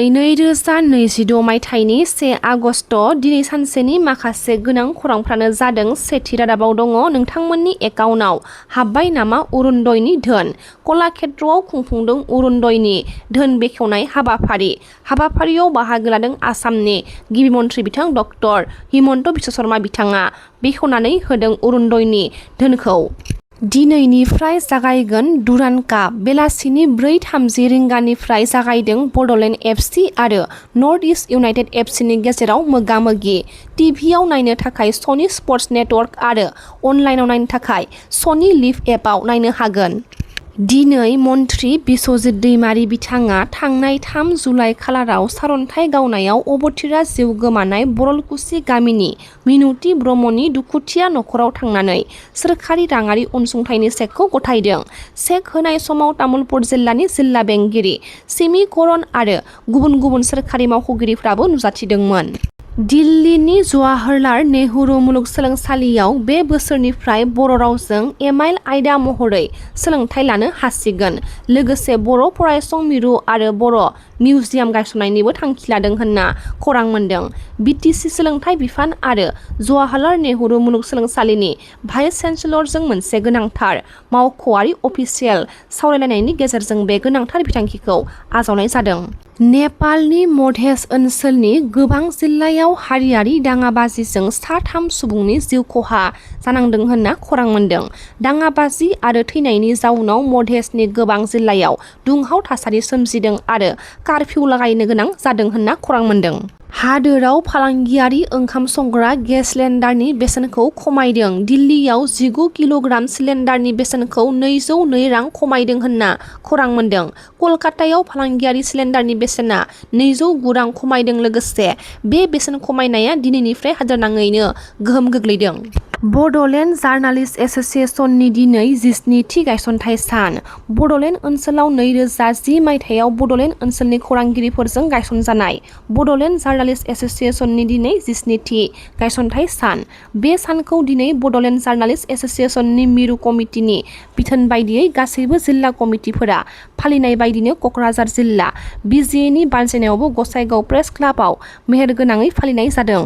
दिनै 2026 मायथाइनि 1 आगस्ट दिनै सानसेनि माखासे गोनां खौरांफ्रानो जादों। सेथि रादाबाव दङ नोंथांमोननि एकाउन्टआव हाबबाय नामा अरुणोदयनि धोन? कलाक्षेत्रआव खुंफुंदों अरुणोदयनि धोन बेखेवनाय हाबाफारियाव बाहागो लादों आसामनि गिबि मन्थ्रि बिथां डक्टर हिमन्त बिश्व शर्मा बिथाङा बेखेवनानै होदों अरुणोदयनि धोनखौ। दिनैनिफ्राय जागायगोन डुरान्ड काप। बेलासिनि 4:30 रिंगानिफ्राय जागायदों बड'लेण्ड एफसि आरो नर्थ इस्ट इउनाइटेड एफसिनि गेजेराव मोगा-मोगि। टिभिआव नायनो थाखाय सनी स्पर्ट्स नेटवर्क आरो अनलाइनाव नायनो थाखाय सनी लिभ एपआव नायनो हागोन। दिनै मन्थ्रि बिस्वजित दैमारी बिथाङा थांनाय 3 जुलाइ खालाराव सारन्थाइ गावनायाव अबथिरा जिउ गोमानाय बरलकुसि गामिनि मिनुति ब्रह्मनि दुखुथिया नखराव थांनानै सोरखारि राङारि अनसुंथाइनि चेकखौ गथायदों। चेक होनाय समाव तामुलपुर जिल्लानि जिल्ला बेंगिरि सिमी करण आरो गुबुन गुबुन सोरखारि मावख'गिरिफ्राबो नुजाथिदोंमोन। दिल्लीनि जवाहरलाल नेहरू मुलुगसोलोंसालियाव बे बोसोरनिफ्राय बर' रावजों एम.आइल आयदा महरै सोलोंथाइ लानो हासिगोन। लोगोसे बर' फरायसं मिरु आरो बर' मिउजियाम गायसननायनिबो थांखि लादों होनना खौरां मोन्दों। बिटिसि सोलोंथाइ बिफान आरो जवाहरलाल नेहरू मुलुगसोलोंसालिनि भाइस चेन्सेलरजों मोनसे गोनांथार मावख'आरि अफिसियेल सावरायलायनायनि गेजेरजों बे गोनांथार बिथांखिखौ आजावनाय जादों। नेपालनि मधेश ओनसोलनि गोबां जिल्लायाव हारियारि दाङाबाजिजों 3 सुबुंनि जिउ खहा जानांदों होनना खौरां मोन्दों। दाङाबाजि आरो थैनायनि जाउनाव मधेशनि गोबां जिल्लायाव दुंहाव थासारि सोमजिदों आरो कारफिउ लागायनो गोनां जादों होनना खौरां मोन्दों। हादोराव फालांगियारि ओंखाम संग्रा गेस सिलेन्डारनि बेसेनखौ खमायदों। दिल्लीयाव 19 किल'ग्राम सिलेन्डारनि बेसेनखौ 202 रां खमायदों होनना खौरां मोन्दों। कलकातायाव फालांगियारि सिलेन्डारनि बेसेना 209 रां खमायदों। लोगोसे बे बेसेन खमायनाया दिनैनिफ्राय हादोरनाङैनो गोहोम गोग्लैदों। बड'लेण्ड जार्नालिस्ट एस'सिएशननि दिनै 17थि गायसनथाइ सान। बड'लेण्ड ओनसोलाव 2010 मायथाइयाव बड'लेण्ड ओनसोलनि खौरांगिरिफोरजों गायसनजानाय बड'लेण्ड जार्नालिस्ट एस'सिएशननि दिनै 17थि गायसनथाइ सान। बे सानखौ दिनै बड'लेण्ड जार्नालिस्ट एस'सिएशननि मिरु कमिटिनि बिथोन बायदियै गासैबो जिल्ला कमिटिफोरा फालिनाय बायदिनो क'क्राझार जिल्ला बिजिएनि बानजायनायावबो गसाइगाव प्रेस क्लाबआव मेहेरगोनाङै फालिनाय जादों।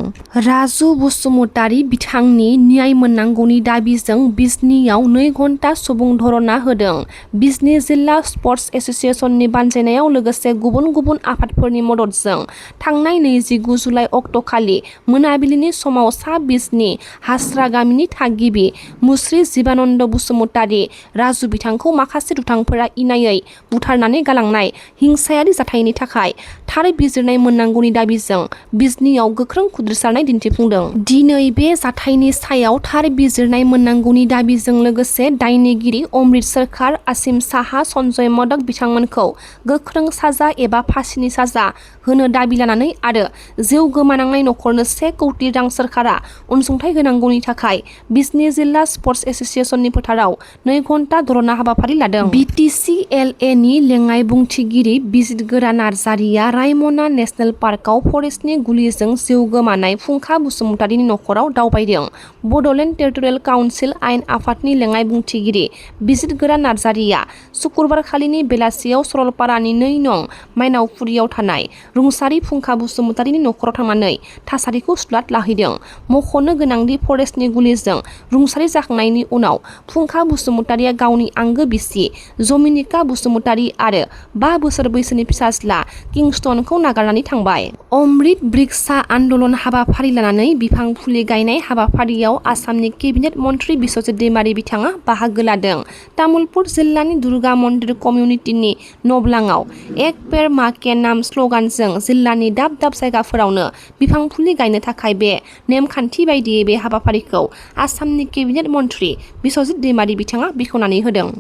राजु बसुमतारी बिथांनि न्याय मोननांगौनि दाबिजों बिजनीआव 2 घन्टा सुबुं धरना होदों। बिजनी जिल्ला स्पर्टस एस'सिएशननि बानजायनायाव लोगोसे गुबुन गुबुन आफादफोरनि मददजों थांनाय 29 जुलाइ अक्ट'खालि मोनाबिलिनि समाव सा बिजनी हास्रा गामिनि थागिबि मुस्रि जिबानन्द बसुमतारी राजु बिथांखौ माखासे दुथांफोरा इनायै बुथारनानै गालांनाय हिंसायारि जाथायनि थाखाय थार बिजिरनाय मोननांगौनि दाबिजों बिजनीआव गोख्रों खुद्रिसारनाय दिन्थिफुंदों। दिनै बे जाथायनि सायाव थार बिजिरनाय मोननांगौनि दाबिजों लोगोसे दायनिगिरि अमृत सोरखार, आसिम साहा, सन्जय मदक बिथांमोनखौ गोख्रों साजा एबा फासिनि साजा होनो दाबि लानानै आरो जिउ गोमानांनाय नखरनो 1 कौटि रां सोरखारा अनसुंथाइ होनांगौनि थाखाय बिजनी जिल्ला स्पर्टस एस'सिएशननि फोथाराव 2 घन्टा धरना हाबाफारि लादों। बिटिसि-एल-ए नि लेङाइ बुंथिगिरि बिजितगोरा नार्जारिया रायमना नेशनेल पार्कआव फरेस्टनि गुलिजों जिउ गोमानाय फुंखा बसुमतारीनि नखराव दावबायदों। बड'लेण्ड टेरिटरियेल काउन्सिल आयेन आफादनि लेङाइ बुंथिगिरि बिजितगोरा नार्जारिया सुक्रुबारखालिनि बेलासियाव सरलपारानि 2 नं मायनावपुरियाव थानाय रुंसारि फुंखा बसुमतारीनि नखराव थांनानै थासारिखौ सुलाद लाहैदों। मख'नो गोनांदि फरेस्टनि गुलिजों रुंसारि जाखांनायनि उनाव फुंखा बसुमतारीया गावनि आंगो बिसि जमिनिका बसुमतारी आरो 5 बोसोर बैसोनि फिसाज्ला किंस्टनखौ नागारनानै थांबाय। अमृत बृक्षा आन्दलन हाबाफारि लानानै बिफां फुलि गायनाय हाबाफारियाव आसामनि केबिनेट मन्थ्रि बिस्वजित दैमारी बिथाङा बाहागो लादों। तामुलपुर जिल्लानि दुर्गा मन्दिर कमिउनिटिनि नबलाङाव एक पेड़ मां के नाम स्ल'गानजों जिल्लानि दाब दाब जायगाफोरावनो बिफां फुलि गायनो थाखाय बे नेमखान्थि बायदियै बे हाबाफारिखौ आसामनि केबिनेट मन्थ्रि बिस्वजित दैमारी बिथाङा बेखेवनानै होदों।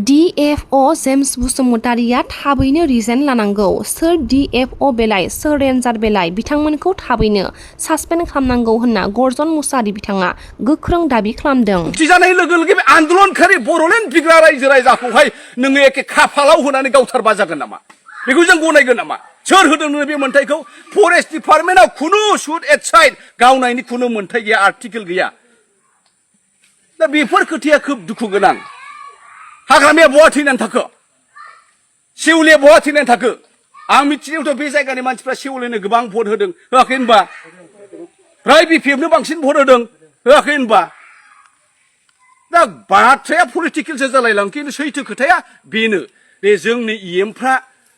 डि.एफ.अ. जेम्स बसुमतारीया थाबैनो रिजाइन लानांगौ। सोर डि.एफ.अ. बेलाय सोर रेन्जार बेलाय बिथांमोनखौ थाबैनो सासपेन्ड खालामनांगौ होनना गर्जन मुसाहारि बिथाङा गोख्रों दाबि खालामदों। जानाय लोगो लोगो बे आन्दलनखारि बड'लेण्ड बिग्रा रायजो राजाखौहाय नोङो एखे खाफालाव होनानै गावथारबा जागोन नामा? बेखौ जों गनायगोन नामा? सोर होदों नोङो बे मोन्थायखौ? फरेस्ट डिपार्टमेन्टआव खुनु सुद एटसाइड गावनायनि खुनु मोन्थाय गैया, आर्टिकेल गैया। दा बेफोर खोथाया खोब दुखु गोनां। हाग्रामाया बहा थैनानै थाखो? सिउलिया बहा थैनानै थाखो? आं मिथिनायावथ' बे जायगानि मानसिफ्रा सेवलेनो गोबां भट होदों होआखै होनबा फ्राय बिपिएफनो बांसिन भट होदों होआखै होनबा दा बाथ्राया पलिटिकेलसो जालायलाङो खिन्थु सैथो खोथाया बेनो बे जोंनि इएमफ्रा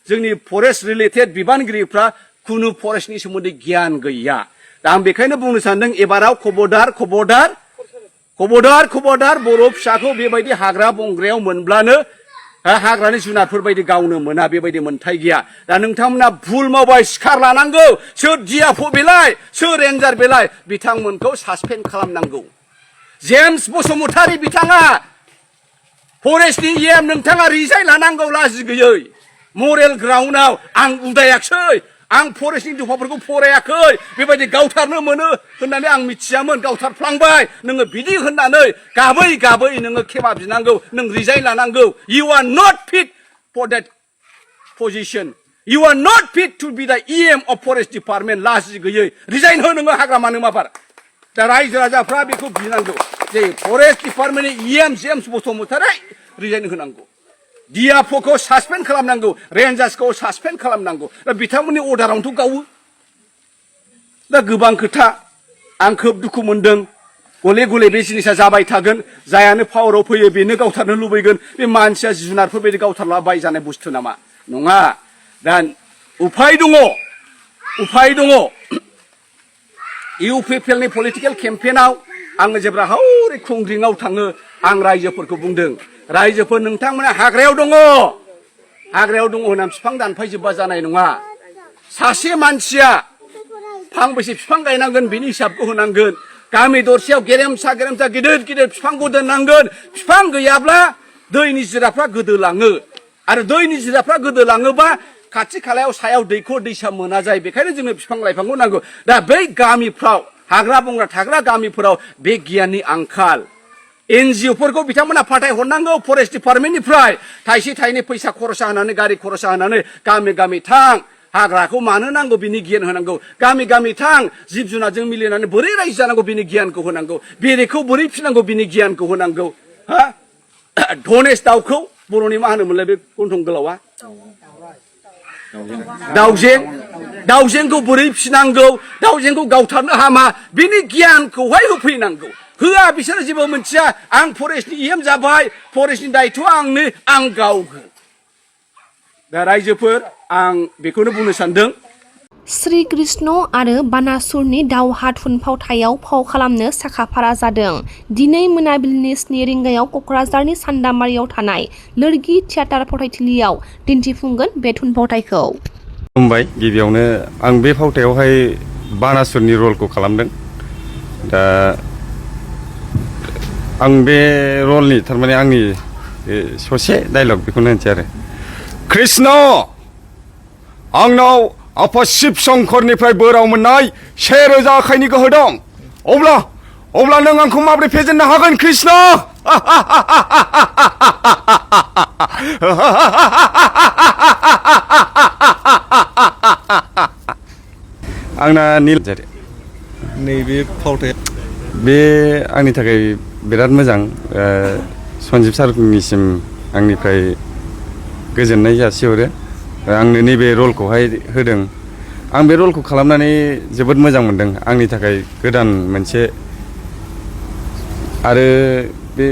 जोंनि फरेस्ट रिलेटेड बिबानगिरिफ्रा खुनु फरेस्टनि सोमोन्दै गियान गैया दा आं बेखायनो बुंनो सानदों एबाराव खबरदार खबरदार खबरदार खबरदार बर' फिसाखौ बेबायदि हाग्रा बंग्रायाव मोनब्लानो हाग्रानि जुनारफोर बायदि गावनो मोना बेबायदि मोन्थाय गैया दा नोंथांमोना भुल मावबाय सिखार लानांगौ सोर डिएफअ बेलाय सोर रेन्जार बेलाय बिथांमोनखौ सासपेन्ड खालामनांगौ जेम्स बसुमतारी बिथाङा फरेस्टनि इएम नोंथाङा रिजाइन लानांगौ लाजि गैयै मरेल ग्राउन्डआव आं उदायाखसै आं फरेस्टनि दफाफोरखौ फरायाखै बेबायदि गावथारनो मोनो होननानै आं मिथियामोन गावथारफ्लांबाय नोङो बिदि होननानै गाबै गाबै नोङो खेमा बिनांगौ नों रिजाइन लानांगौ you are not fit for that position you are not fit to be the इएम अफ फरेस्ट डिपार्टमेन्ट लाजि गैयै रिजाइन हो नोङो हाग्रामानो माबार दा रायजो राजाफ्रा बेखौ बिनांगौ जे फरेस्ट डिपार्टमेन्टनि इएम जेम्स बसुमतारी रिजाइन होनांगौ डिएफअखौ सासपेन्ड खालामनांगौ रेन्जार्सखौ सासपेन्ड खालामनांगौ दा बिथांमोननि अर्डारावनोथ' गावो दा गोबां खोथा आं खोब दुखु मोनदों गले गले बे जिनिसा जाबाय थागोन जायानो पावाराव फैयो बेनो गावथारनो लुबैगोन बे मानसिया जुनारफोर बायदि गावथारलाबाय जानाय बुस्थु नामा नङा दा उफाय दङ इउपिपिएलनि पलिटिकेल केम्पेइनाव आङो जेब्ला हौरै खुंग्रिङाव थाङो आं रायजोफोरखौ बुंदों रायजोफोर नोंथांमोना हाग्रायाव दङ होनना बिफां दानफायजोबबा जानाय नङा सासे मानसिया फांबेसे बिफां गायनांगोन बिनि हिसाबखौ होनांगोन गामि दरसेयाव गेरेमसा गिदिर गिदिर बिफांखौ दोननांगोन बिफां गैयाब्ला दैनि जिराफ्रा गोदोलाङो आरो दैनि जिराफ्रा गोदोलाङोबा खाथि खालायाव सायाव दैखर दैसा मोना जायो बेखायनो जोंनो बिफां लाइफांखौ नांगौ दा बै गामिफ्राव हाग्रा बंग्रा थाग्रा गामिफोराव बे गियाननि आंखाल एनजिअफोरखौ बिथांमोना फाथायहरनांगौ फरेस्ट डिपार्टमेन्टनिफ्राय थाइसे थाइनै फैसा खरसा होनानै गारि खरसा होनानै गामि गामि थां हाग्राखौ मानो नांगौ बिनि गियान होनांगौ गामि गामि थां जिब जुनारजों मिलायनानै बोरै रायजो जानांगौ बिनि गियानखौ होनांगौ बेरेखौ बोरै फिनांगौ बिनि गियानखौ होनांगौ हा धनेश दाउखौ बर'नि मा होनोमोनलाय बे गन्थं गोलावा दाउजेंखौ बोरै फिनांगौ दाउजेंखौ गावथारनो हामा बिनि गियानखौहाय होफैनांगौ होआ बिसोरो जेबो मोनथिया आं फरेस्टनि इएम जाबाय फरेस्टनि दायथ'आ आंनो आं गावगोन दा रायजोफोर आं बेखौनो बुंनो सानदों श्री कृष्ण आरो बानासुरनि दावहा थुनफावथायाव फाव खालामनो साखाफारा जादों दिनै मोनाबिलिनि 7 रिंगायाव क'क्राझारनि सान्दामारियाव थानाय लोरगि थियेटार फरायसालियाव दिन्थिफुंगोन बे थुनफावथायखौ खुलुमबाय गिबियावनो आं बे फावथायावहाय बानासुरनि रलखौ खालामदों दा आं बे रलनि थारमाने आंनि ससे डायलग बेखौनो होनसै आरो कृष्ण आंनाव आफा शिब शंकरनिफ्राय बोराव मोननाय 1000 आखाइनि गोहो दं अब्ला नों आंखौ माबोरै फेजेननो हागोन कृष्ण आंना नीलजारि नैबे फावथाय बे आंनि थाखाय बिराद मोजां सन्जिब सारनिसिम आंनिफ्राय गोजोननाय जासिहरो आंनो नैबे रलखौहाय होदों आं बे रलखौ खालामनानै जोबोद मोजां मोनदों आंनि थाखाय गोदान मोनसे आरो बे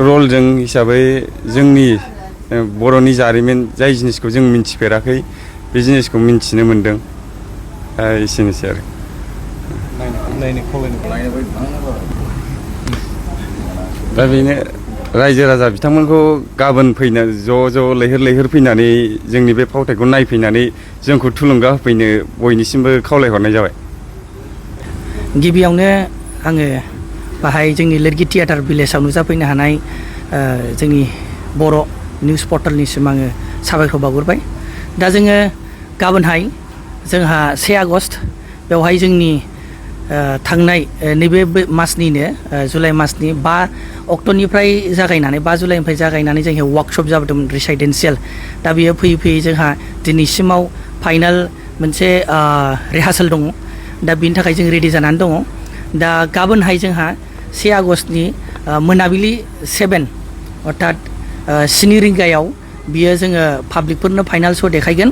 रलजों हिसाबै जोंनि बर'नि जारिमिन जाय जिनिसखौ जों मिन्थिफेराखै बे जिनिसखौ मिन्थिनो मोनदों एसेनोसै आरो दा बेनो रायजो राजा बिथांमोनखौ गाबोन फैना ज' लैहोर फैनानै जोंनि बे फावथायखौ नायफैनानै जोंखौ थुलुंगा होफैनो बयनिसिमबो खावलायहरनाय जाबाय गिबियावनो आङो बाहाय जोंनि लोरगि थियेटार भिलेजाव नुजाफैनो हानाय जोंनि बर' निउस पर्टेलनिसिम आङो साबायखर बावहरबाय दा जोङो गाबोनहाय जोंहा 1 आगस्ट बेवहाय जोंनि थांनाय नैबे मासनिनो जुलाइ मासनि 5 अक्ट'निफ्राय जागायनानै 5 जुलाइनिफ्राय जागायनानै जोंहा वार्कशप जाबोदोंमोन रिसाइडेन्सियेल दा बेयो फैयै जोंहा दिनैसिमाव फाइनाल मोनसे रिहार्सेल दङ दा बिनि थाखाय जों रेडि जानानै दङ दा गाबोनहाय जोंहा 1 आगस्टनि मोनाबिलि 7 अर्थात 7 रिंगायाव बियो जोङो पाब्लिकफोरनो फाइनाल श' देखायगोन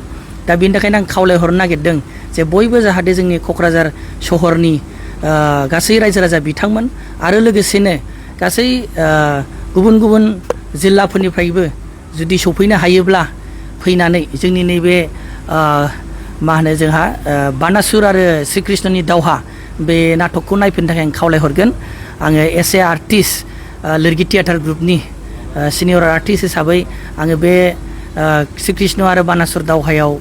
दा बिनि थाखायनो आं खावलायहरनो नागिरदों जे बयबो जाहाथे जोंनि क'क्राझार सहरनि गासै रायजो राजा बिथांमोन आरो लोगोसेनो गासै गुबुन गुबुन जिल्लाफोरनिफ्रायबो जुदि सफैनो हायोब्ला फैनानै जोंनि नैबे मा होनो जोंहा बानासुर आरो श्री कृष्णनि दावहा बे नाटकखौ नायफैनो थाखाय आं खावलायहरगोन आङो एस ए आर्टिस्ट लिरगि थियेटार ग्रुपनि सिनियर आर्टिस्ट हिसाबै आङो बे श्री कृष्ण आरो बानासुर दावहायाव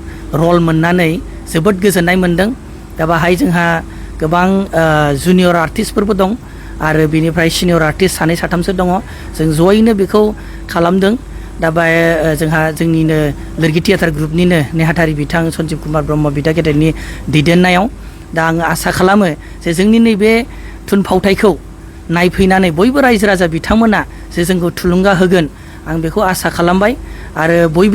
रल मोननानै जोबोद गोजोननाय मोनदों दा बाहाय जोंहा गोबां जुनियर आर्टिस्टफोरबो दं आरो बिनिफ्राय सिनियर आर्टिस्ट सानै साथामसो दङ जों जयैनो बेखौ खालामदों दा बाय जोंहा जोंनिनो लिरगि थियेटार ग्रुपनिनो नेहाथारि बिथां सन्जिब कुमार ब्रह्म बिदा गेदेरनि दैदेननायाव दा आङो आसा खालामो जे जोंनि नैबे थुनफावथायखौ नायफैनानै बयबो रायजो राजा बिथांमोना जे जोंखौ थुलुंगा होगोन आं बेखौ आसा खालामबाय आरो बयबो